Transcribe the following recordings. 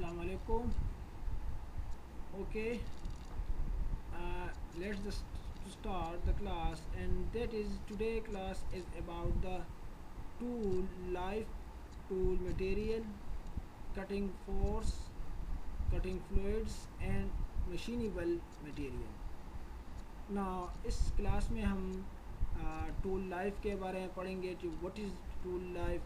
Assalamu alaikum. Okay, let's just start the class, and that is today class is about the tool life, tool material, cutting force, cutting fluids and machinable material. Now इस class में हम tool life के बारे में पढ़ेंगे कि what is tool life,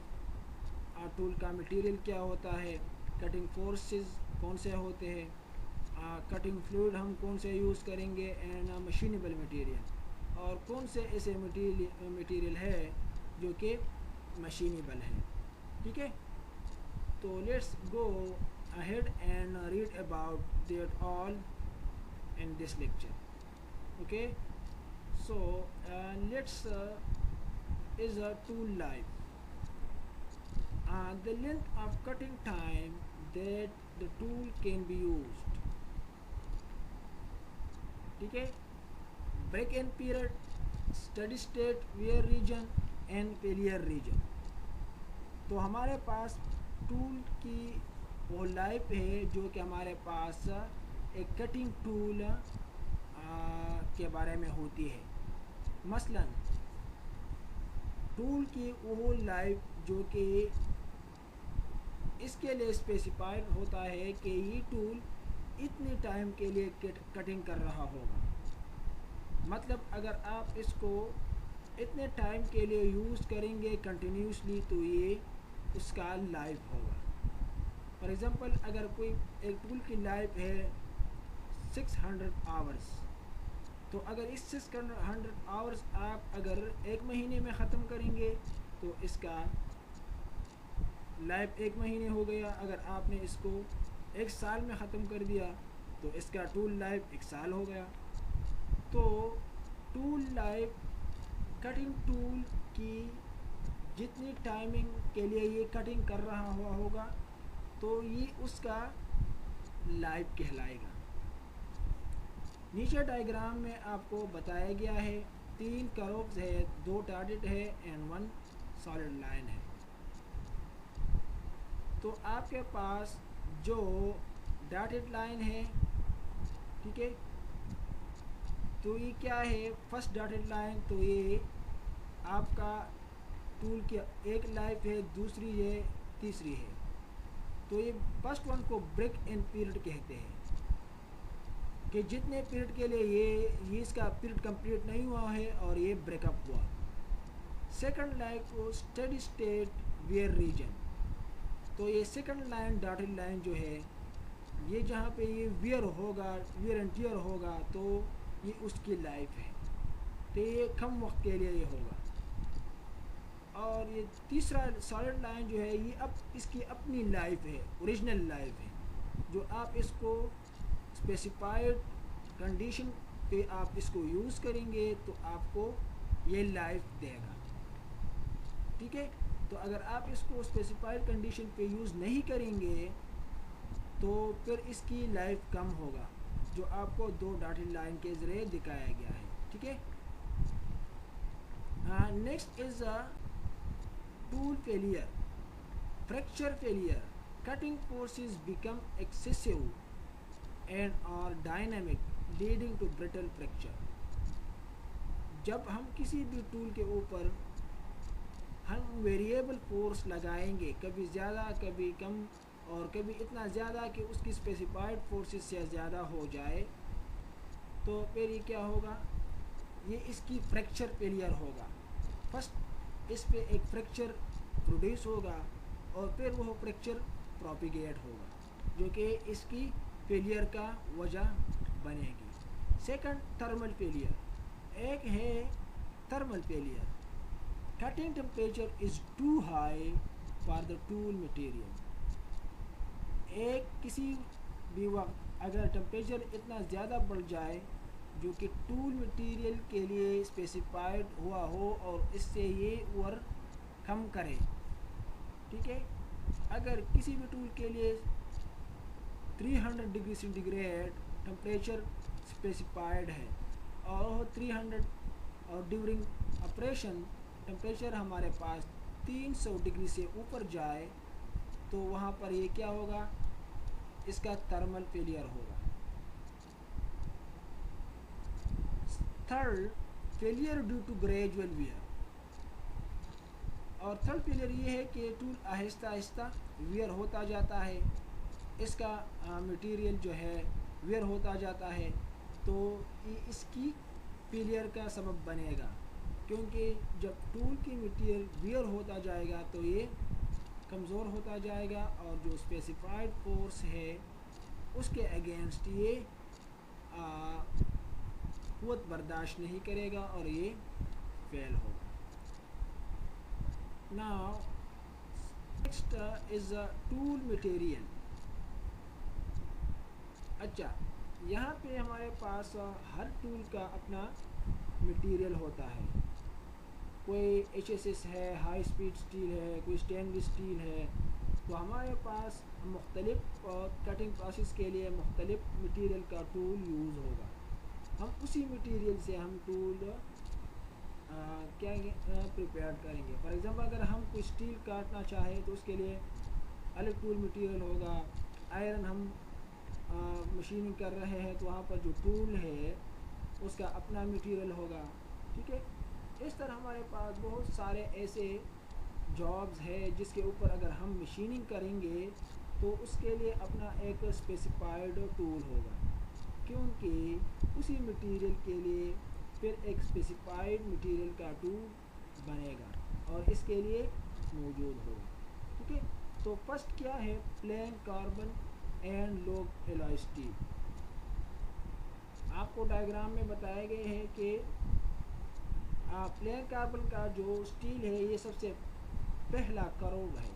tool का material क्या होता है, कटिंग फोर्सेस कौन से होते हैं, कटिंग फ्लूइड हम कौन से यूज़ करेंगे एंड मशीनेबल मटेरियल, और कौन से ऐसे मटेरियल है जो कि मशीनेबल है। ठीक है, तो let's go ahead and read about that all in this lecture. Okay, so let's is a tool life. The length of cutting time that the tool can be used. ठीक है, break in period, steady state, wear region and failure region. तो हमारे पास tool की वो life है जो कि हमारे पास एक कटिंग टूल के बारे में होती है। मसलन टूल की वो लाइफ जो कि इसके लिए स्पेसिफाइड होता है कि ये टूल इतने टाइम के लिए कटिंग कर रहा होगा। मतलब अगर आप इसको इतने टाइम के लिए यूज़ करेंगे कंटिन्यूसली तो ये उसका लाइफ होगा। फॉर एग्ज़ाम्पल अगर कोई एक टूल की लाइफ है 600 आवर्स, तो अगर इस 600 आवर्स आप अगर एक महीने में ख़त्म करेंगे तो इसका लाइफ एक महीने हो गया। अगर आपने इसको एक साल में ख़त्म कर दिया तो इसका टूल लाइफ एक साल हो गया। तो टूल लाइफ कटिंग टूल की जितनी टाइमिंग के लिए ये कटिंग कर रहा हुआ होगा तो ये उसका लाइफ कहलाएगा। नीचे डायग्राम में आपको बताया गया है 3 कर्व्स है, 2 टारगेट है एंड 1 सॉलिड लाइन है। तो आपके पास जो डॉटेड लाइन है, ठीक है, तो ये क्या है, फर्स्ट डॉटेड लाइन, तो ये आपका टूल की एक लाइफ है, दूसरी है, तीसरी है। तो ये फर्स्ट वन को ब्रेक इन पीरियड कहते हैं कि जितने पीरियड के लिए ये इसका पीरियड कंप्लीट नहीं हुआ है और ये ब्रेकअप हुआ। सेकंड लाइन को स्टेडी स्टेट वेयर रीजन, तो ये सेकंड लाइन डॉटेड लाइन जो है ये जहाँ पे ये वियर होगा, वियर एंड टियर होगा, तो ये उसकी लाइफ है, तो ये कम वक्त के लिए ये होगा। और ये तीसरा सॉलिड लाइन जो है ये अब इसकी अपनी लाइफ है, ओरिजिनल लाइफ है, जो आप इसको स्पेसिफाइड कंडीशन पे आप इसको यूज़ करेंगे तो आपको ये लाइफ देगा। ठीक है, तो अगर आप इसको स्पेसिफाइड कंडीशन पे यूज़ नहीं करेंगे तो फिर इसकी लाइफ कम होगा, जो आपको 2 डॉटेड लाइन के ज़रिए दिखाया गया है। ठीक है, next is a tool failure, fracture failure, cutting forces become excessive and और dynamic leading to brittle fracture. जब हम किसी भी टूल के ऊपर हम वेरिएबल फोर्स लगाएंगे, कभी ज़्यादा कभी कम और कभी इतना ज़्यादा कि उसकी स्पेसिफाइड फोर्सेस से ज़्यादा हो जाए, तो फिर ये क्या होगा, ये इसकी फ्रैक्चर फेलियर होगा। फर्स्ट इस पे एक फ्रैक्चर प्रोड्यूस होगा और फिर वह फ्रैक्चर प्रोपिगेट होगा जो कि इसकी फेलियर का वजह बनेगी। सेकंड थर्मल फेलियर, एक है thermal failure, cutting temperature is too high for the tool material। एक किसी भी वक्त अगर टेम्परेचर इतना ज़्यादा बढ़ जाए जो कि टूल मटेरियल के लिए स्पेसिफाइड हुआ हो और इससे ये वर्क कम करे। ठीक है, अगर किसी भी टूल के लिए 300 डिग्री सेंटीग्रेड टेम्परेचर स्पेसिफाइड है और 300 और ड्यूरिंग ऑपरेशन टेम्परेचर हमारे पास 300 डिग्री से ऊपर जाए तो वहाँ पर ये क्या होगा, इसका थर्मल फेलियर होगा। Third, failure due to gradual wear. और थर्ड फेलियर ये है कि टूल आहिस्ता आहिस्ता वियर होता जाता है, इसका मटेरियल जो है वियर होता जाता है, तो ये इसकी फेलियर का सबब बनेगा, क्योंकि जब टूल की मटेरियल वियर होता जाएगा तो ये कमज़ोर होता जाएगा और जो स्पेसिफाइड फोर्स है उसके अगेंस्ट ये क़ुव्वत बर्दाश्त नहीं करेगा और ये फेल होगा। Now next is tool material. अच्छा, यहाँ पे हमारे पास हर टूल का अपना मटेरियल होता है। कोई HSS है, हाई स्पीड स्टील है, कोई स्टेनलेस स्टील है, तो हमारे पास मुख्तलिफ कटिंग प्रोसेस के लिए मुख्तलिफ मटेरियल का टूल यूज़ होगा। हम उसी मटेरियल से हम टूल क्या प्रिपेयर करेंगे। फॉर एग्ज़ाम्पल अगर हम कोई स्टील काटना चाहें तो उसके लिए अलग टूल मटेरियल होगा। आयरन हम मशीनिंग कर रहे हैं तो वहाँ पर जो टूल है उसका अपना मटेरियल होगा। ठीक है, इस तरह हमारे पास बहुत सारे ऐसे जॉब्स है जिसके ऊपर अगर हम मशीनिंग करेंगे तो उसके लिए अपना एक स्पेसिफाइड टूल होगा, क्योंकि उसी मटेरियल के लिए फिर एक स्पेसिफाइड मटेरियल का टूल बनेगा और इसके लिए मौजूद होगा। ठीक है, तो फर्स्ट क्या है, plane carbon and log alloy steel. आपको डायग्राम में बताया गया है कि प्लेन कार्बन का जो स्टील है ये सबसे पहला करोड़ है,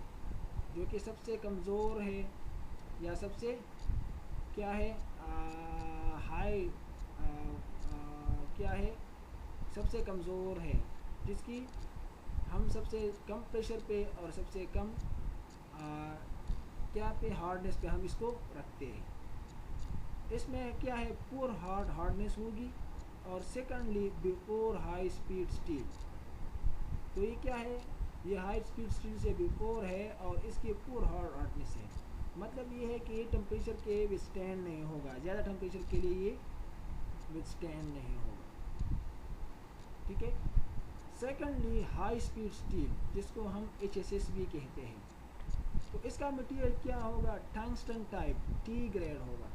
जो कि सबसे कमज़ोर है या सबसे क्या है हाई क्या है, सबसे कमज़ोर है, जिसकी हम सबसे कम प्रेशर पे और सबसे कम क्या पे हार्डनेस पे हम इसको रखते हैं। इसमें क्या है, पुअर हार्डनेस होगी और secondly before high speed steel. तो ये क्या है, ये हाई स्पीड स्टील से बिफोर है और इसकी पुअर हार्डनेस है। मतलब ये है कि ये टेम्परेचर के विथस्टैंड नहीं होगा, ज़्यादा टेम्परेचर के लिए ये विथस्टैंड नहीं होगा। ठीक है, सेकंडली हाई स्पीड स्टील, जिसको हम HSS भी कहते हैं, तो इसका मटेरियल क्या होगा, टंगस्टन टाइप T ग्रेड होगा।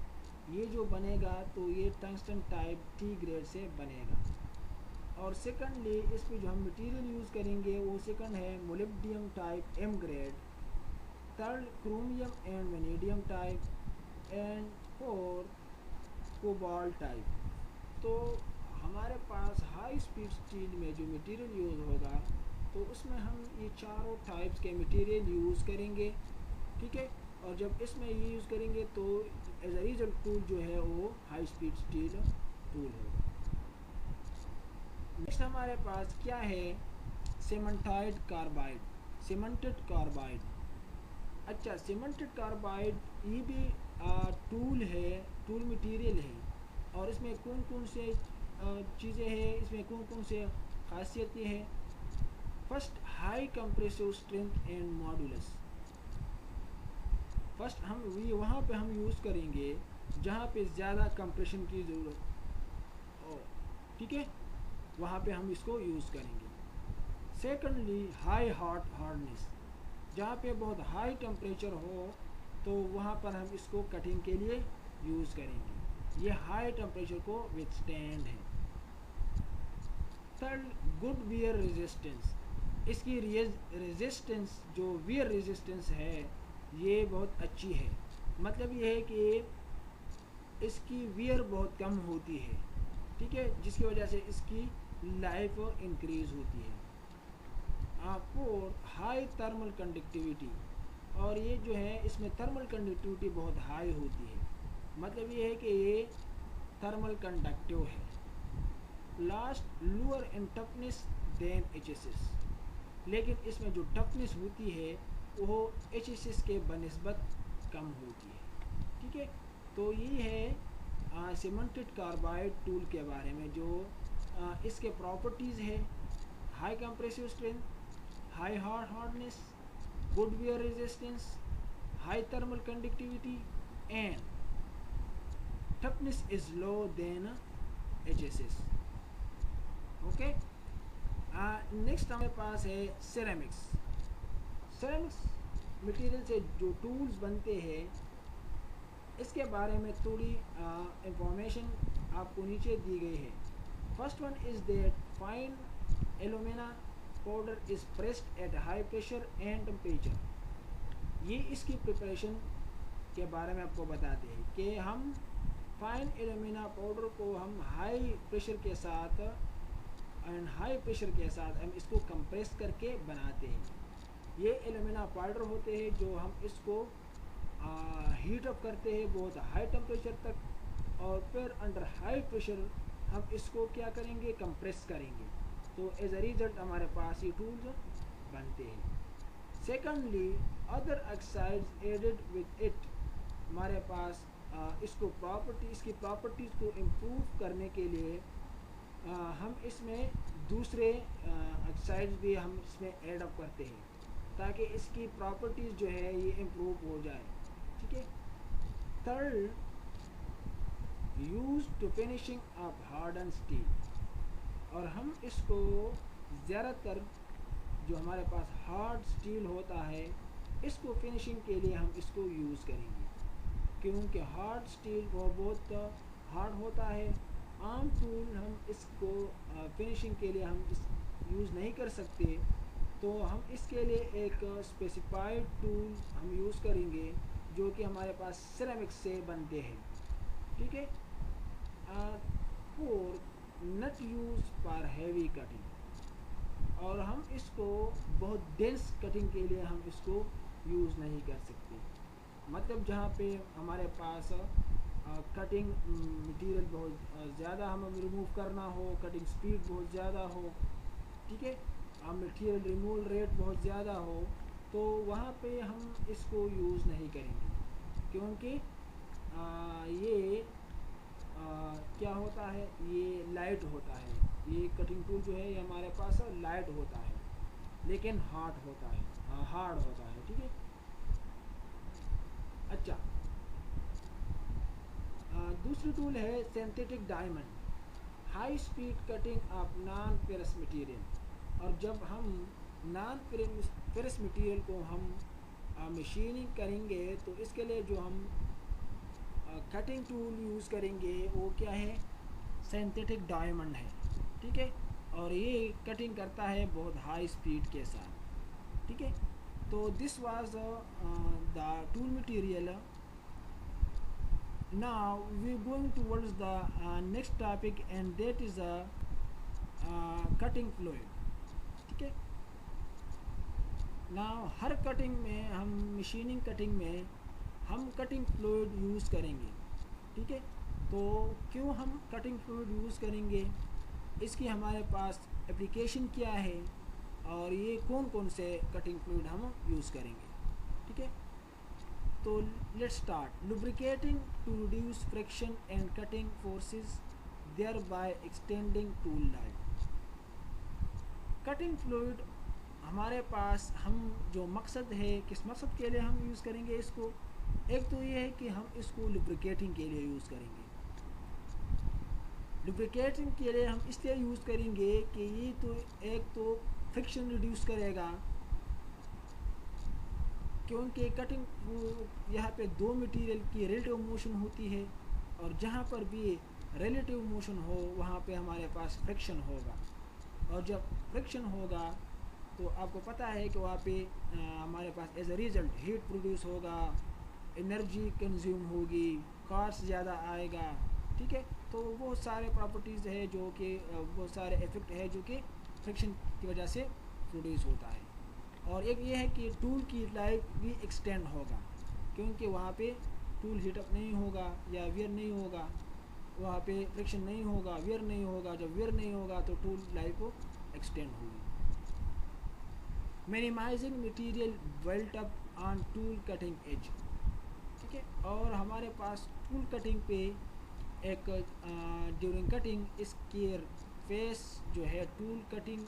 ये जो बनेगा तो ये टंगस्टन टाइप T ग्रेड से बनेगा। और सेकंडली इस पे जो हम मटेरियल यूज़ करेंगे वो सेकंड है molybdenum type M grade, third chromium and vanadium type and fourth cobalt type. तो हमारे पास हाई स्पीड स्टील में जो मटेरियल यूज़ होगा तो उसमें हम ये चारों टाइप्स के मटेरियल यूज़ करेंगे। ठीक है, और जब इसमें ये यूज़ करेंगे तो एज अ रिजल्ट टूल जो है वो हाई स्पीड स्टील टूल होगा। नेक्स्ट हमारे पास क्या है, सीमेंटाइड कार्बाइड, सीमेंटेड कार्बाइड। अच्छा, सीमेंटेड कार्बाइड ये भी टूल है, टूल मटेरियल है, और इसमें कौन कौन से चीज़ें हैं, इसमें कौन कौन से खासियतें हैं। First, high compressive strength and modulus. First हम वहाँ पे हम यूज़ करेंगे जहाँ पे ज़्यादा कंप्रेशन की ज़रूरत हो। ठीक है, वहाँ पे हम इसको यूज़ करेंगे। सेकंडली, हाई हार्डनेस, जहाँ पे बहुत हाई टेम्परेचर हो तो वहाँ पर हम इसको कटिंग के लिए यूज़ करेंगे। ये हाई टेम्परेचर को विथस्टैंड है। थर्ड, गुड वियर रेजिस्टेंस, इसकी रेजिस्टेंस जो वियर रेजिस्टेंस है ये बहुत अच्छी है। मतलब ये है कि इसकी वियर बहुत कम होती है। ठीक है, जिसकी वजह से इसकी लाइफ इंक्रीज़ होती है। फोर्थ, हाई थर्मल कंडक्टिविटी, और ये जो है इसमें थर्मल कंडक्टिविटी बहुत हाई होती है। मतलब ये है कि ये थर्मल कंडक्टिव है। Last, lower in toughness than HSS, लेकिन इसमें जो टफनेस होती है वो HSS के बनिस्बत कम होती है। ठीक है, तो ये है सीमेंटेड कार्बाइड टूल के बारे में, जो इसके प्रॉपर्टीज़ है, high compressive strength, high hardness, good wear resistance, high thermal conductivity and toughness is low than HSS. Okay, next हमारे पास है सिरेमिक्स। सिरेमिक्स मटेरियल से जो टूल्स बनते हैं इसके बारे में थोड़ी इंफॉर्मेशन आपको नीचे दी गई है। First one is that fine alumina powder is pressed at high pressure and temperature. ये इसकी प्रिपरेशन के बारे में आपको बताते हैं कि हम फाइन एलुमिना पाउडर को हम हाई प्रेशर के साथ हम इसको कंप्रेस करके बनाते हैं। ये एलुमिना पाउडर होते हैं जो हम इसको हीट अप करते हैं बहुत हाई टेम्परेचर तक, और फिर अंडर हाई प्रेशर हम इसको क्या करेंगे, कंप्रेस करेंगे। तो एज अ रिजल्ट हमारे पास ये टूल्स बनते हैं। Secondly, other oxides added with it, हमारे पास इसकी प्रॉपर्टीज़ को इम्प्रूव करने के लिए हम इसमें दूसरे ऑक्साइड्स भी हम इसमें ऐड अप करते हैं ताकि इसकी प्रॉपर्टीज़ जो है ये इम्प्रूव हो जाए। ठीक है। Third, use to finishing of harden steel, और हम इसको ज़्यादातर जो हमारे पास हार्ड स्टील होता है इसको फिनिशिंग के लिए हम इसको यूज़ करेंगे, क्योंकि हार्ड स्टील वो बहुत हार्ड होता है। आम टूल हम इसको फिनिशिंग के लिए हम इस यूज़ नहीं कर सकते, तो हम इसके लिए एक स्पेसिफाइड टूल हम यूज़ करेंगे जो कि हमारे पास सिरेमिक्स से बनते हैं। ठीक है। Four, not use for heavy cutting, और हम इसको बहुत डेंस कटिंग के लिए हम इसको यूज़ नहीं कर सकते। मतलब जहाँ पे हमारे पास कटिंग मटेरियल बहुत ज़्यादा हमें रिमूव करना हो, कटिंग स्पीड बहुत ज़्यादा हो, ठीक है, मटेरियल रिमूवल रेट बहुत ज़्यादा हो, तो वहाँ पे हम इसको यूज़ नहीं करेंगे, क्योंकि ये क्या होता है, ये लाइट होता है। ये कटिंग टूल जो है ये हमारे पास लाइट होता है लेकिन हार्ड होता है, ठीक है। अच्छा, दूसरी टूल है synthetic diamond, high speed cutting of non ferrous material. और जब हम नॉन फेरस मटेरियल को हम मशीनिंग करेंगे तो इसके लिए जो हम कटिंग टूल यूज़ करेंगे वो क्या है, सिंथेटिक डायमंड है। ठीक है। और ये कटिंग करता है बहुत हाई स्पीड के साथ। ठीक है। तो this was the tool material. Now we're going towards the next topic, and that is cutting fluid. ठीक है। Now हर कटिंग में हम मशीनिंग कटिंग में हम कटिंग फ्लूइड यूज़ करेंगे। ठीक है। तो क्यों हम कटिंग फ्लूइड यूज़ करेंगे, इसकी हमारे पास एप्लीकेशन क्या है, और ये कौन कौन से कटिंग फ्लूइड हम यूज़ करेंगे। ठीक है। तो let's start. Lubricating to reduce friction and cutting forces, thereby extending tool life. Cutting fluid हमारे पास हम जो मकसद है, किस मकसद के लिए हम यूज़ करेंगे इसको, एक तो ये है कि हम इसको लुब्रिकेटिंग के लिए यूज़ करेंगे। लुब्रिकेटिंग के लिए हम इसलिए यूज़ करेंगे कि ये तो एक तो फ्रिक्शन रिड्यूस करेगा, क्योंकि कटिंग यहाँ पे दो मटेरियल की रिलेटिव मोशन होती है, और जहाँ पर भी रिलेटिव मोशन हो वहाँ पे हमारे पास फ्रिक्शन होगा, और जब फ्रिक्शन होगा तो आपको पता है कि वहाँ पे हमारे पास as a result heat produce होगा, एनर्जी कंज्यूम होगी, कॉस्ट ज़्यादा आएगा। ठीक है। तो वो सारे प्रॉपर्टीज़ है जो कि वो सारे इफ़ेक्ट है जो कि फ्रिक्शन की वजह से प्रोड्यूस होता है। और एक ये है कि टूल की लाइफ भी एक्सटेंड होगा, क्योंकि वहाँ पे टूल हीटअप नहीं होगा या वियर नहीं होगा, वहाँ पे फ्रिक्शन नहीं होगा, वियर नहीं होगा। जब वियर नहीं होगा तो टूल लाइफ को एक्सटेंड होगी। Minimizing material built up on tool cutting edge. ठीक है। और हमारे पास टूल कटिंग पे एक ड्यूरिंग कटिंग इसकी फेस जो है टूल कटिंग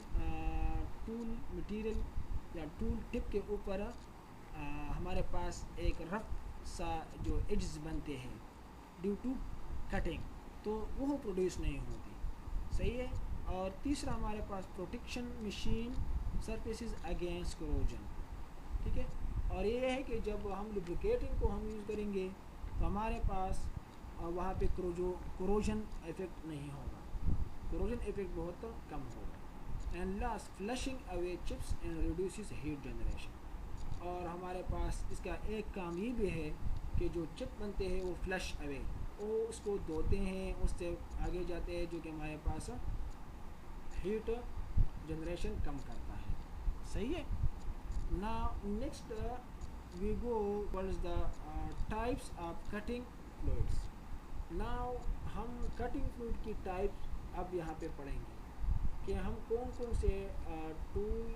टूल मटेरियल या टूल टिप के ऊपर हमारे पास एक रफ सा जो एड्स बनते हैं ड्यू टू कटिंग, तो वो प्रोड्यूस नहीं होती। सही है। और तीसरा हमारे पास protection machine surfaces against corrosion. ठीक है। और ये है कि जब हम लुब्रिकेटिंग को हम यूज़ करेंगे तो हमारे पास वहाँ पे कोरोजन इफेक्ट नहीं होगा, कोरोजन इफेक्ट बहुत कम होगा। And last flushing away chips and reduces heat generation. और हमारे पास इसका एक काम ये भी है कि जो चिप बनते हैं वो फ्लश अवे, वो उसको धोते हैं, उससे आगे जाते हैं, जो कि हमारे पास हीट जनरेशन कम करता है। सही है। Now next we go towards the types of cutting fluids. Now हम कटिंग फ्लूइड की टाइप्स अब यहाँ पे पढ़ेंगे कि हम कौन कौन से टूल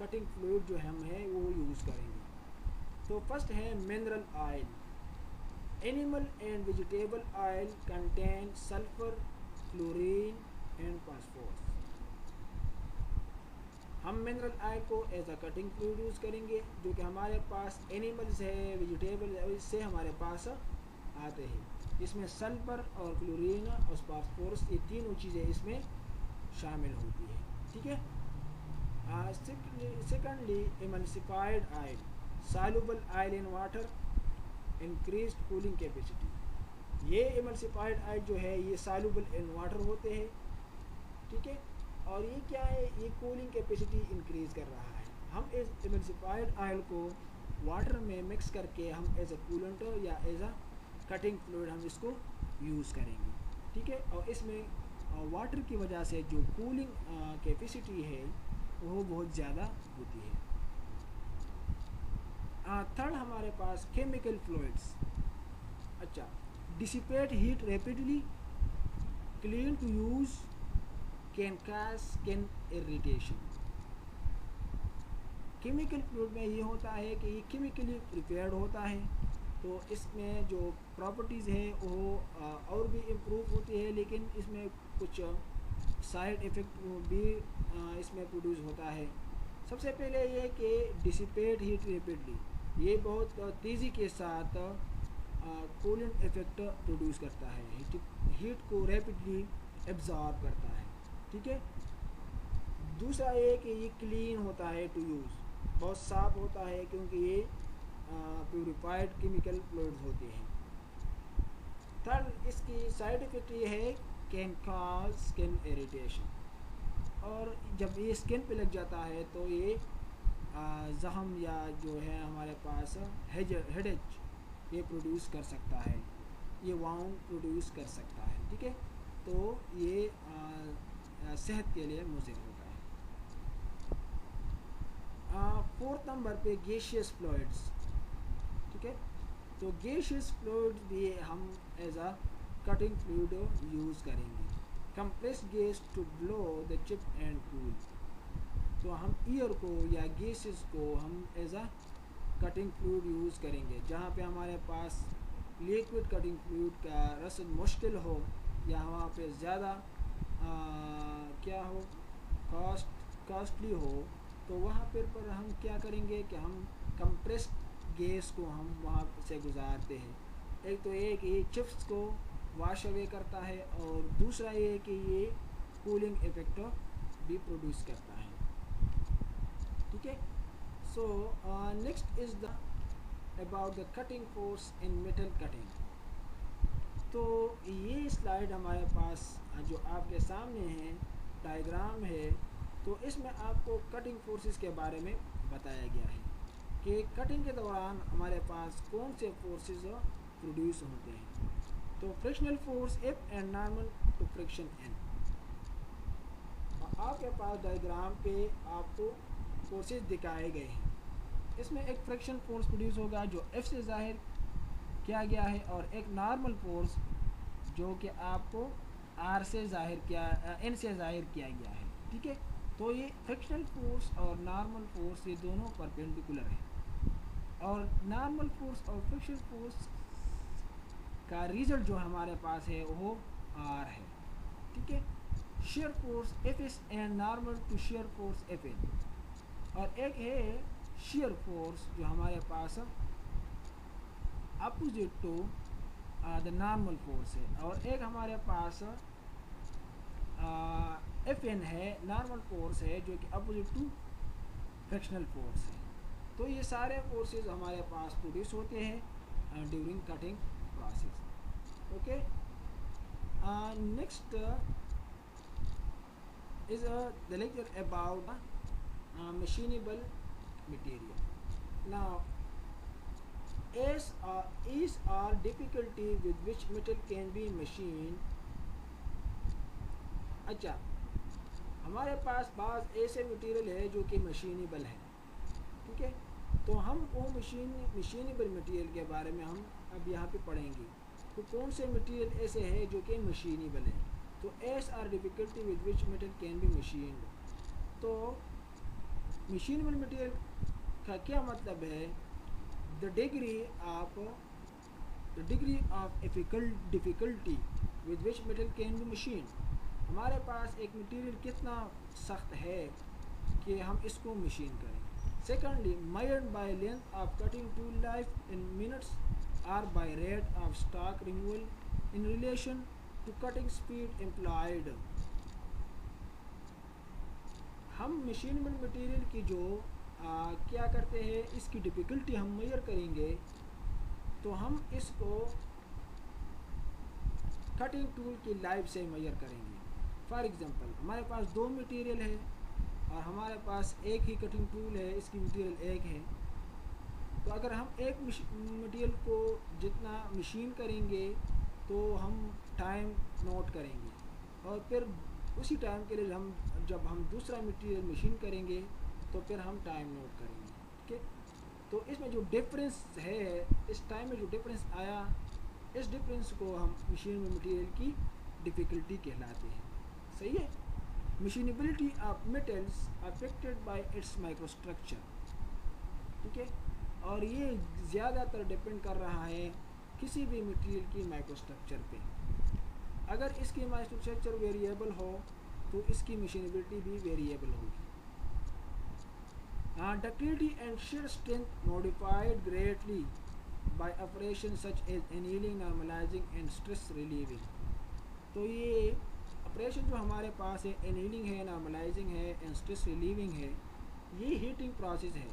कटिंग फ्लूइड जो हम है वो यूज़ करेंगे। तो फर्स्ट है mineral oil. Animal and vegetable oil contain sulphur, fluorine and phosphorus. हम मिनरल ऑयल को as a cutting fluid use करेंगे, जो कि हमारे पास एनिमल्स है, वेजिटेबल है, इससे हमारे पास आते हैं। इसमें सल्फर और क्लोरीन और फास्फोरस ये तीनों चीज़ें इसमें शामिल होती है। ठीक है। Secondly emulsified oil, soluble oil in water, increased cooling capacity. ये एमल्सिफाइड ऑयल जो है ये सॉल्युबल इन वाटर होते हैं। ठीक है। और ये क्या है, ये कूलिंग कैपेसिटी इंक्रीज़ कर रहा है। हम इस एमल्सिफाइड ऑयल को वाटर में मिक्स करके हम एज अ कूलेंट या एज अ कटिंग फ्लूइड हम इसको यूज़ करेंगे। ठीक है। और इसमें वाटर की वजह से जो कूलिंग कैपेसिटी है वो बहुत ज़्यादा होती है। थर्ड हमारे पास केमिकल फ्लूइड्स। अच्छा, dissipate heat rapidly, clean to use, can cause skin irritation. Chemical fluid में ये होता है कि ये केमिकली प्रिपेयर्ड होता है, तो इसमें जो प्रॉपर्टीज़ है वो और भी इम्प्रूव होती है, लेकिन इसमें कुछ साइड इफ़ेक्ट भी इसमें प्रोड्यूस होता है। सबसे पहले ये कि डिसिपेट हीट रैपिडली, ये बहुत तेज़ी के साथ कूलिंग इफ़ेक्ट प्रोड्यूस करता है, हीट को रैपिडली एब्जॉर्ब करता है। ठीक है। दूसरा ये कि ये क्लीन होता है टू यूज़, बहुत साफ होता है क्योंकि ये प्यूरिफाइड केमिकल फ्लूइड्स होते हैं। थर्ड इसकी साइड इफ़ेक्ट ये है कैन कॉज स्किन इरिटेशन, और जब ये स्किन पे लग जाता है तो ये ज़ख़म या जो है हमारे पास हेडेज ये प्रोड्यूस कर सकता है, ये वाउंड प्रोड्यूस कर सकता है। ठीक है। तो ये सेहत के लिए मुज़र होता है। फोर्थ नंबर पे गैसियस फ्लूइड्स। ठीक है। तो गैसियस फ्लूइड भी हम as a cutting fluid use करेंगे। Compressed gas to blow the chip and cool. तो हम ईयर को या गैसेस को हम as a cutting fluid use करेंगे, जहाँ पे हमारे पास लिक्विड कटिंग फ्लूइड का रसद मुश्किल हो या वहाँ पे ज़्यादा क्या हो, कॉस्टली हो, तो वहाँ पर हम क्या करेंगे कि हम कंप्रेस्ड गैस को हम वहाँ से गुजारते हैं। एक तो ये कि ये चिप्स को वॉश अवे करता है, और दूसरा ये कि ये कूलिंग इफेक्ट भी प्रोड्यूस करता है। ठीक है। So next is the about the cutting force in metal cutting. तो ये स्लाइड हमारे पास जो आपके सामने है डायग्राम है, तो इसमें आपको कटिंग फोर्सेस के बारे में बताया गया है कि कटिंग के दौरान हमारे पास कौन से फोर्सेस प्रोड्यूस होते हैं। तो frictional force F and normal to friction N। आपके पास डायग्राम पे आपको फोर्सेस दिखाए गए हैं। इसमें एक फ्रिक्शन फोर्स प्रोड्यूस होगा जो F से जाहिर किया गया है, और एक नॉर्मल फोर्स जो कि आपको R से जाहिर किया N से जाहिर किया गया है। ठीक है। तो ये फ्रिक्शनल फोर्स और नॉर्मल फोर्स ये दोनों परपेंडिकुलर है, और नॉर्मल फोर्स और फ्रिक्शनल फोर्स का रिजल्ट जो हमारे पास है वो R है। ठीक है। shear force Fs and normal to shear force Fn, और एक है shear फोर्स जो हमारे पास opposite to the normal force है, और एक हमारे पास एफ एन है, नॉर्मल फोर्स है, जो कि अपोजिट टू फ्रैक्शनल फोर्स है। तो ये सारे फोर्सेस हमारे पास प्रोड्यूस होते हैं during cutting process. Okay, next is the lecture about machinable material. Now, is or difficulty with which metal can be machined. अच्छा, हमारे पास बाज़ ऐसे मटेरियल है जो कि मशीनेबल है, ठीक है। तो हम वो मशीनेबल मटेरियल के बारे में हम अब यहाँ पे पढ़ेंगे। तो कौन से मटेरियल ऐसे हैं जो कि मशीनेबल है। तो S R difficulty with which metal can be machined. तो मशीनेबल मटेरियल का क्या मतलब है? The degree of difficulty with which metal can be machined. हमारे पास एक मटेरियल कितना सख्त है कि हम इसको मशीन करें। Secondly, measured by length of cutting tool life in minutes or by rate of stock removal in relation to cutting speed employed। हम मशीनेबल मटेरियल की जो क्या करते हैं, इसकी डिफ़िकल्टी हम मेजर करेंगे। तो हम इसको कटिंग टूल की लाइफ से मेजर करेंगे। फॉर एग्ज़ाम्पल, हमारे पास दो मटेरियल है और हमारे पास एक ही कटिंग टूल है, इसकी मटेरियल एक है। तो अगर हम एक मटेरियल को जितना मशीन करेंगे तो हम टाइम नोट करेंगे, और फिर उसी टाइम के लिए जब हम दूसरा मटेरियल मशीन करेंगे तो फिर हम टाइम नोट करेंगे, ठीक है। तो इसमें जो डिफरेंस है, इस टाइम में जो डिफरेंस आया, इस डिफरेंस को हम मशीन में मटेरियल की डिफ़िकल्टी कहलाते हैं। सही है। Machinability of metals affected by it's microstructure, ठीक है। और ये ज़्यादातर डिपेंड कर रहा है किसी भी मटेरियल की माइक्रोस्ट्रक्चर पे। अगर इसकी माइक्रोस्ट्रक्चर वेरिएबल हो तो इसकी मशीनेबिलिटी भी वेरिएबल होगी। Ductility and shear strength modified greatly by operations such as annealing, normalizing and stress relieving। तो ये ऑपरेशन जो हमारे पास है, एनीलिंग है, नॉर्मलाइजिंग है एंड स्ट्रेस रिलीविंग है, ये हीटिंग प्रोसेस है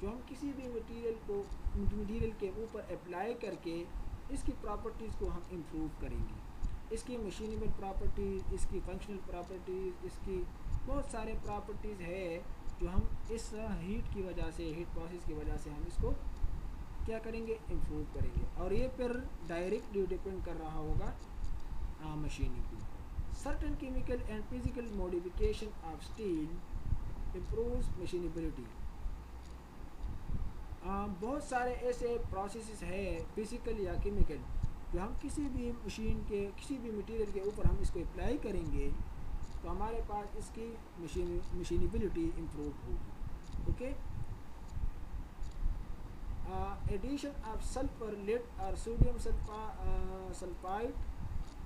जो हम किसी भी मटेरियल के ऊपर अप्लाई करके इसकी प्रॉपर्टीज़ को हम इम्प्रूव करेंगे। इसकी मशीनेबल प्रॉपर्टीज़, इसकी फंक्शनल प्रॉपर्टीज़, इसकी बहुत सारे प्रॉपर्टीज़ है जो हम इस हीट की वजह से, हीट प्रोसेस की वजह से हम इसको क्या करेंगे, इम्प्रूव करेंगे। और ये फिर डायरेक्टली डिपेंड कर रहा होगा मशीनिंग पे। Certain chemical and physical modification of steel improves machinability। बहुत सारे ऐसे प्रोसेसेस है, फिजिकल या केमिकल, जो हम किसी भी मशीन के, किसी भी मटेरियल के ऊपर हम इसको अप्लाई करेंगे तो हमारे पास इसकी मशीनेबिलिटी इम्प्रूव होगी। Okay. Addition of sulphur, lead और sodium sulphide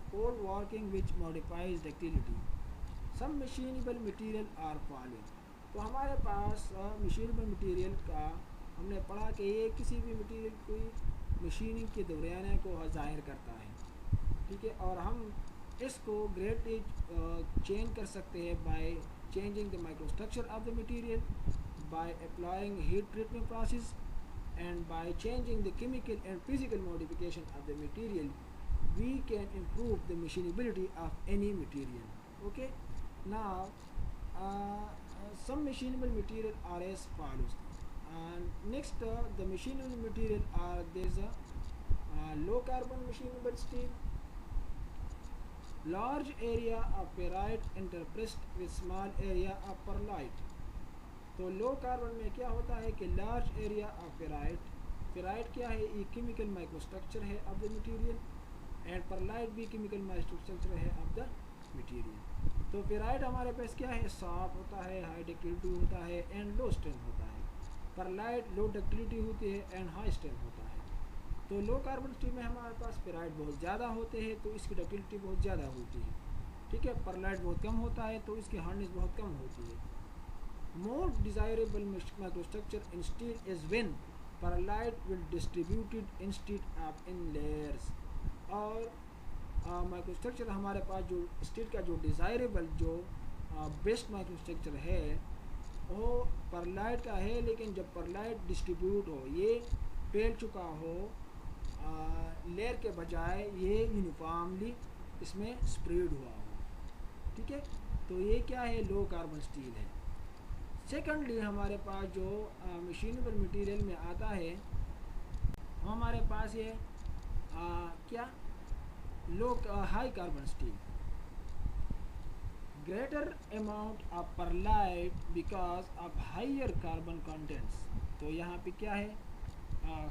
cold working which modifies ductility। some machinable material are following। तो हमारे पास मशीनेबल मटेरियल का हमने पढ़ा कि ये किसी भी मटेरियल की मशीनिंग के दौरान को ज़ाहिर करता है, ठीक है। और हम इसको ग्रेटली चेंज कर सकते हैं by changing the microstructure of the material, by applying heat treatment process and by changing the chemical and physical modification of the material we can improve the machinability of any material। okay, now some machinable material are as follows। and next the machinable material are there's a low carbon machinable steel, large area of ferrite interpressed with small area of perlite। तो low carbon में क्या होता है कि large area of ferrite क्या है, ये chemical microstructure है of the material, and pearlite भी केमिकल माइक्रोस्ट्रक्चर है ऑफ द मटेरियल। तो फेराइट हमारे पास क्या है, सॉफ्ट होता है, हाई डक्टिलिटी होता है एंड लो स्ट्रेंथ होता है। परलाइट लो डक्टिलिटी होती है एंड हाई स्ट्रेंथ होता है। तो लो कार्बन स्टील में हमारे पास फेराइट बहुत ज़्यादा होते हैं तो इसकी डक्टिलिटी बहुत ज़्यादा होती है, ठीक है। परलाइट बहुत कम होता है तो इसकी हार्डनेस बहुत कम होती है। More desirable microstructure in steel is when pearlite will distributed instead of in layers. और माइक्रोस्ट्रक्चर हमारे पास जो स्टील का जो डिज़ायरेबल जो बेस्ट माइक्रोस्ट्रक्चर है वो परलाइट का है, लेकिन जब परलाइट डिस्ट्रीब्यूट हो, ये फैल चुका हो लेयर के बजाय ये यूनिफॉर्मली इसमें स्प्रेड हुआ हो, ठीक है, तो ये क्या है, लो कार्बन स्टील है। सेकेंडली हमारे पास जो मशीनेबल मटेरियल में आता है हमारे पास ये क्या low high carbon steel, greater amount of pearlite because of higher carbon contents. तो यहाँ पे क्या है,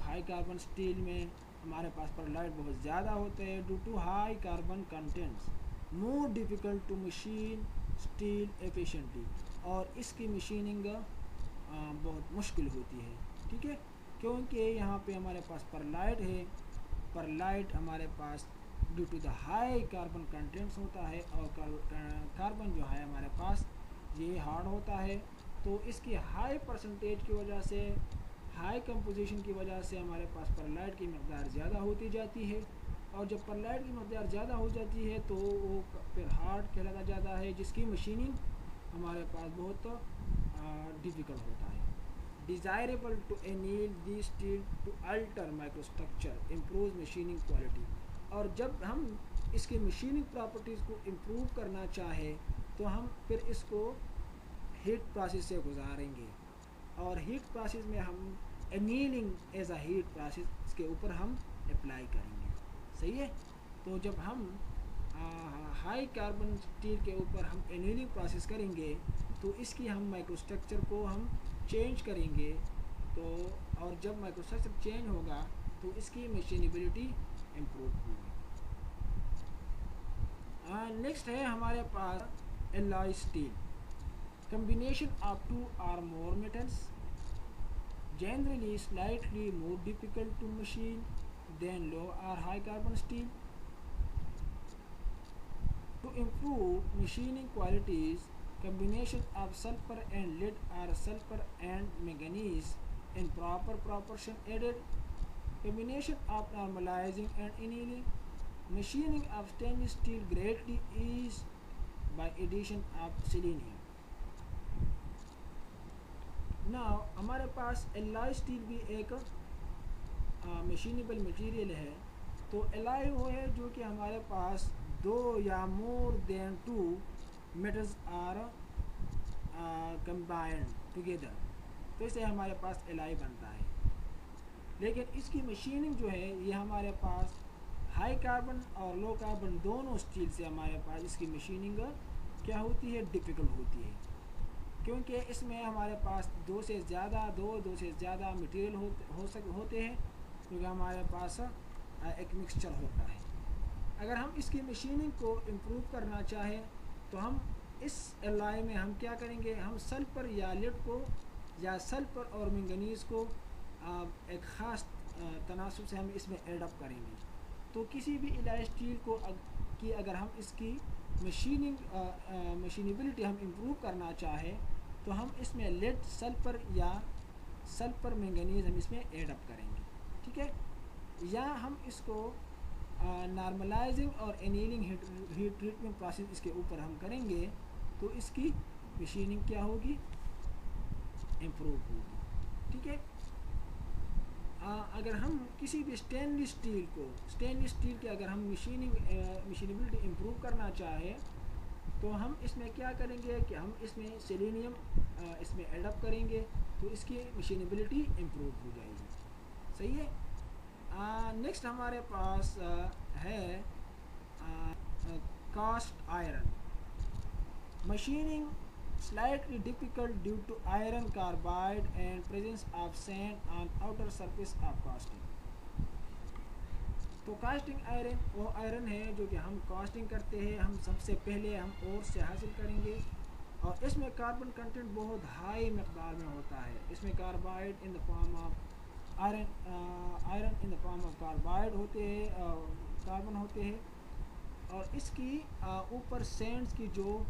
हाई कार्बन स्टील में हमारे पास परलाइट बहुत ज़्यादा होते हैं due to high carbon contents, more difficult to machine steel efficiently, और इसकी मशीनिंग बहुत मुश्किल होती है, ठीक है, क्योंकि यहाँ पे हमारे पास परलाइट है, परलाइट हमारे पास due to the high carbon contents होता है, और कार्बन जो है हमारे पास ये हार्ड होता है, तो इसकी हाई परसेंटेज की वजह से, हाई कंपोजिशन की वजह से हमारे पास परलाइट की मकदार ज़्यादा होती जाती है, और जब परलाइट की मकदार ज़्यादा हो जाती है तो वो फिर हार्ड कहलाता जाता है, जिसकी मशीनिंग हमारे पास बहुत डिफ़िकल्ट होता है। Desirable to anneal the steel to alter microstructure improve machining quality. और जब हम इसकी मशीनिंग प्रॉपर्टीज़ को इम्प्रूव करना चाहें तो हम फिर इसको हीट प्रोसेस से गुजारेंगे, और हीट प्रोसेस में हम annealing as a heat process इसके ऊपर हम अप्लाई करेंगे, सही है। तो जब हम हाई कार्बन स्टील के ऊपर हम एनीलिंग प्रोसेस करेंगे तो इसकी हम माइक्रोस्ट्रक्चर को हम चेंज करेंगे, तो और जब माइक्रोस्ट्रक्चर चेंज होगा तो इसकी मशीनेबिलिटी इम्प्रूव होगी। नेक्स्ट है हमारे पास alloy steel, combination of two or more metals, generally slightly more difficult to machine than low or high carbon steel. To improve machining qualities, combination of sulfur and lead or sulfur and manganese in proper proportion added, combination of normalizing and annealing, machining of stainless steel greatly eased by addition of selenium. Now हमारे पास alloy steel भी एक मशीनेबल material है, तो alloy वो है जो कि हमारे पास दो या more than two metals are combined together, तो इससे हमारे पास एलॉय बनता है। लेकिन इसकी मशीनिंग जो है ये हमारे पास हाई कार्बन और लो कार्बन दोनों स्टील से हमारे पास इसकी मशीनिंग क्या होती है, डिफ़िकल्ट होती है, क्योंकि इसमें हमारे पास दो से ज़्यादा मटेरियल होते हैं, क्योंकि हमारे पास एक मिक्सचर होता है। अगर हम इसकी मशीनिंग को इम्प्रूव करना चाहें तो हम इस एलॉय में हम क्या करेंगे, हम सल्फर या लेड को या सल्फर और मैंगनीज़ को एक ख़ास तनासब से हम इसमें एडअप करेंगे। तो किसी भी एलॉय स्टील को कि अगर हम इसकी मशीनेबिलिटी हम इम्प्रूव करना चाहें तो हम इसमें लेड सल्फर या सल्फर मैंगनीज़ हम इसमें एडअप करेंगे, ठीक है, या हम इसको नॉर्मलाइजिंग और एनीलिंग हीट ट्रीटमेंट प्रोसेस इसके ऊपर हम करेंगे तो इसकी मशीनिंग क्या होगी, इम्प्रूव होगी, ठीक है। अगर हम किसी भी स्टेनलेस स्टील की अगर हम मशीनेबिलिटी इम्प्रूव करना चाहें तो हम इसमें क्या करेंगे कि हम इसमें सेलेनियम इसमें एडअप करेंगे तो इसकी मशीनेबिलिटी इम्प्रूव हो जाएगी, सही है। नेक्स्ट हमारे पास है cast iron, machining slightly difficult due to iron carbide and presence of sand on outer surface of casting। तो कास्टिंग आयरन वो आयरन है जो कि हम कास्टिंग करते हैं, हम सबसे पहले हम ओर से हासिल करेंगे, और इसमें कार्बन कंटेंट बहुत हाई मकदार में होता है। इसमें carbide in the form of iron in the form of carbide होते हैं, कार्बन होते हैं, और इसकी ऊपर सैंड्स की जो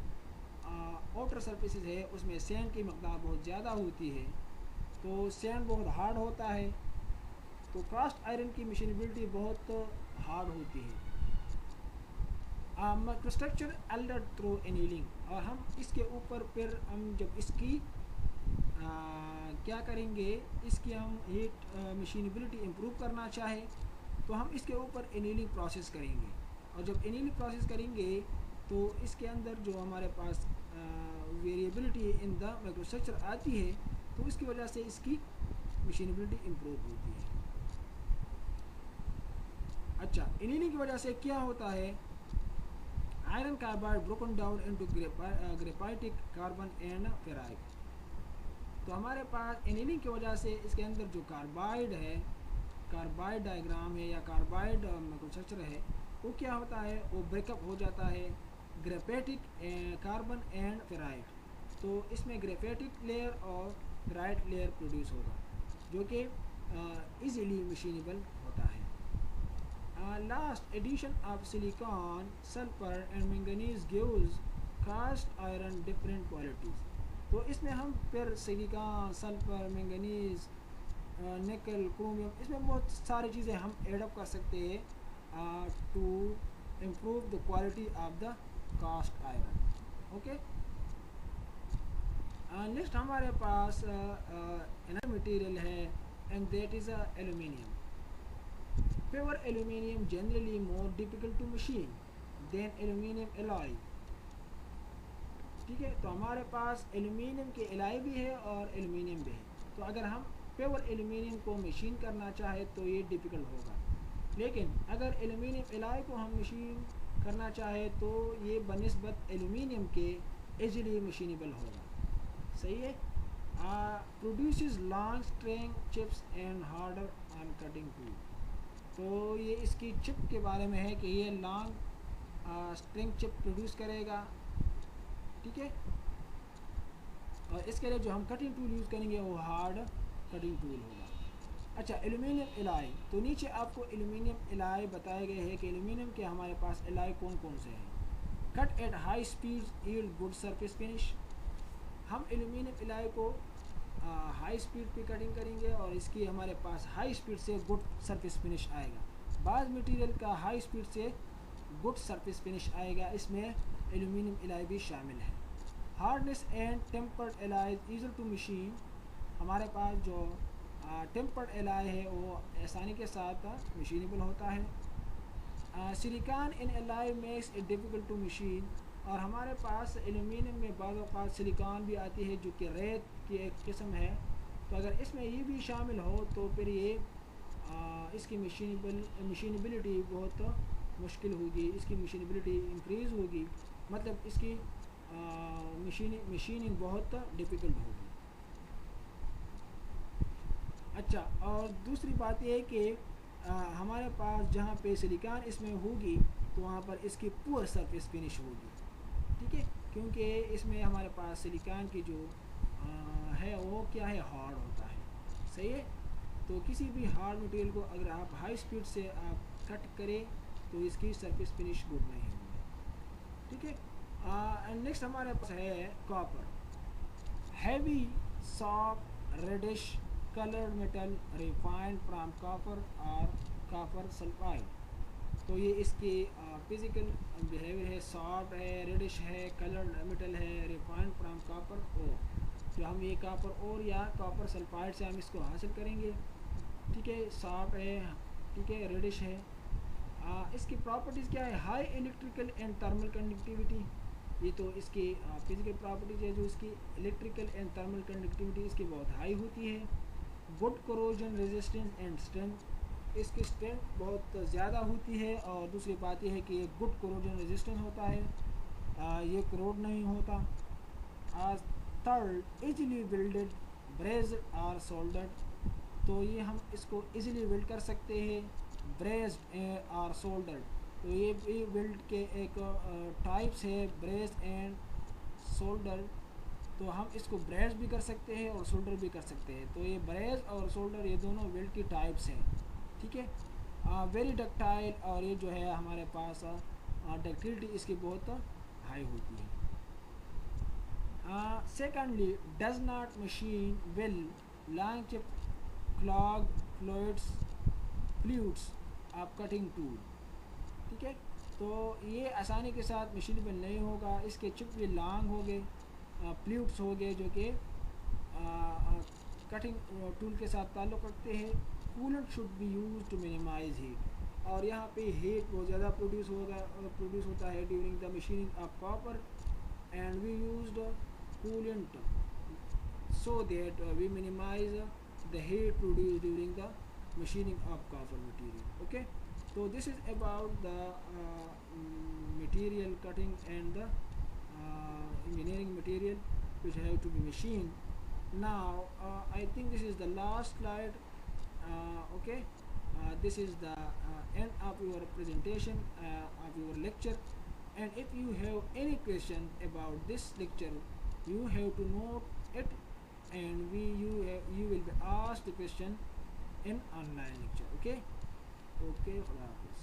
आउटर सरफेसेस है उसमें सैंड की मकदार बहुत ज़्यादा होती है, तो सैंड बहुत हार्ड होता है, तो कास्ट आयरन की मशीनेबिलिटी बहुत हार्ड होती है। माइक्रोस्ट्रक्चर एल्डर थ्रू एनीलिंग, और हम इसके ऊपर फिर हम जब इसकी क्या करेंगे, इसकी हम हीट मशीनेबिलिटी इम्प्रूव करना चाहे तो हम इसके ऊपर एनीलिंग प्रोसेस करेंगे। और जब एनीलिंग प्रोसेस करेंगे तो इसके अंदर जो हमारे पास वेरिएबिलिटी इन द माइक्रोस्ट्रक्चर आती है तो इसकी वजह से इसकी मशीनेबिलिटी इम्प्रूव होती है। अच्छा, एनीलिंग की वजह से क्या होता है, iron carbide broken down into graphitic carbon and ferrite. तो हमारे पास एनीलिंग की वजह से इसके अंदर जो कार्बाइड है, कार्बाइड डायग्राम है या कार्बाइड माइक्रोस्ट्रक्चर है, वो क्या होता है, वो ब्रेकअप हो जाता है ग्रेफाइटिक कार्बन एंड फेराइट। तो इसमें ग्रेफाइटिक लेयर और फेराइट लेयर प्रोड्यूस होगा जो कि इजीली मशीनेबल होता है। Last addition of silicon, sulphur and manganese gives cast iron different qualities. तो इसमें हम फिर silicon, sulphur, manganese, nickel, chromium, इसमें बहुत सारी चीज़ें हम एडअप कर सकते हैं to improve the quality of the cast iron. Okay, next हमारे पास मटेरियल है and that is aluminium. Pure aluminium generally more difficult to machine than aluminium alloy। ठीक है, तो हमारे पास एल्यूमिनियम के एलॉय भी है और एल्यूमिनियम भी है। तो अगर हम प्योर एल्यूमिनियम को मशीन करना चाहे तो ये डिफ़िकल्ट होगा, लेकिन अगर एल्यूमिनियम एलॉय को हम मशीन करना चाहे तो ये बनिस्बत एल्यूमिनियम के इजीली मशीनेबल होगा। सही है। Produces long string chips and harder on cutting tool. तो ये इसकी चिप के बारे में है कि ये लॉन्ग स्ट्रिंग चिप प्रोड्यूस करेगा। ठीक है, और इसके लिए जो हम कटिंग टूल यूज़ करेंगे वो हार्ड कटिंग टूल होगा। अच्छा, एल्यूमिनियम एलॉय, तो नीचे आपको एल्यूमिनियम एलॉय बताए गए हैं कि एल्यूमिनियम के हमारे पास एलॉय कौन कौन से हैं। Cut at high speed yield good surface finish. हम एल्यूमिनियम एलॉय को हाई स्पीड पे कटिंग करेंगे और इसकी हमारे पास हाई स्पीड से गुड सरफेस फिनिश आएगा। बाज़ मटेरियल का हाई स्पीड से गुड सरफेस फिनिश आएगा, इसमें एल्यूमिनियम एलॉय भी शामिल है। Hardness and tempered alloy easy to machine. हमारे पास जो टेम्पर्ड एलॉय है वो आसानी के साथ मशीनेबल होता है। Silicon in alloy makes it difficult to machine. और हमारे पास एल्यूमिनियम में बाज़ औक़ात सिलिकॉन भी आती है जो कि रेत की एक किस्म है। तो अगर इसमें ये भी शामिल हो तो फिर ये इसकी मशीनेबिलिटी बहुत मुश्किल होगी, इसकी मशीनेबिलिटी इंक्रीज़ होगी, मतलब इसकी मशीनिंग बहुत डिफ़िकल्ट होगी। अच्छा, और दूसरी बात यह है कि हमारे पास जहाँ पे सिलिकॉन इसमें होगी तो वहाँ पर इसकी पुअर सरफेस फिनिश होगी। ठीक है, क्योंकि इसमें हमारे पास सिलिकॉन की जो है वो क्या है, हार्ड होता है। सही है, तो किसी भी हार्ड मटेरियल को अगर आप हाई स्पीड से आप कट करें तो इसकी सरफेस फिनिश गुड नहीं होगी। ठीक है, एंड नेक्स्ट हमारे पास है copper. Heavy soft reddish coloured metal refined from copper और कॉपर सल्फाइड। तो ये इसकी फिज़िकल बिहेवियर है, सॉफ्ट है, रेडिश है, कलर्ड मेटल है, रिफाइंड फ्रॉम कॉपर ओर। तो हम ये कॉपर ओर या कॉपर सल्फाइड से हम इसको हासिल करेंगे। ठीक है, सॉफ्ट है, ठीक है, रेडिश है। इसकी प्रॉपर्टीज़ क्या है, high electrical and thermal conductivity. ये तो इसकी फिज़िकल प्रॉपर्टीज़ है, जो इसकी इलेक्ट्रिकल एंड थर्मल कंडक्टिविटी इसकी बहुत हाई होती है। Good corrosion resistance and strength, इसकी स्ट्रेंथ बहुत ज़्यादा होती है। और दूसरी बात यह है कि ये गुड कोरोजन रेजिस्टेंस होता है, ये करोड नहीं होता। थर्ड, इजीली वेल्डेड ब्रेज्ड और सोल्डर्ड। तो ये हम इसको इजीली वेल्ड कर सकते हैं, ब्रेज्ड और सोल्डर्ड। तो ये वेल्ड के एक टाइप्स है, ब्रेज्ड एंड सोल्डर्ड। तो हम इसको ब्रेज भी कर सकते हैं और सोल्डर भी कर सकते हैं। तो ये ब्रेज और सोल्डर ये दोनों वेल्ड की टाइप्स हैं। ठीक है, वेरी डक्टाइल, और ये जो है हमारे पास डक्टिलिटी इसकी बहुत हाई होती है। Secondly, does not machine will long chip clog fluids flutes of cutting tool. ठीक है, तो ये आसानी के साथ मशीन पे नहीं होगा। इसके चिप भी लॉन्ग हो गए, प्ल्यूट्स हो गए जो कि कटिंग टूल के साथ ताल्लुक़ रखते हैं। Coolant should be use to minimize heat, और यहाँ पे हीट बहुत ज़्यादा प्रोड्यूस होता है during the machining of copper, and we used coolant so that we minimize the heat produced during the machining of copper material. Okay, so this is about the material cutting and the engineering material which have to be machined. Now I think this is the last slide. Okay, this is the end of your presentation, of your lecture, and if you have any question about this lecture, you have to note it, and you will be asked the question in online lecture. Okay, okay, Allah Hafiz.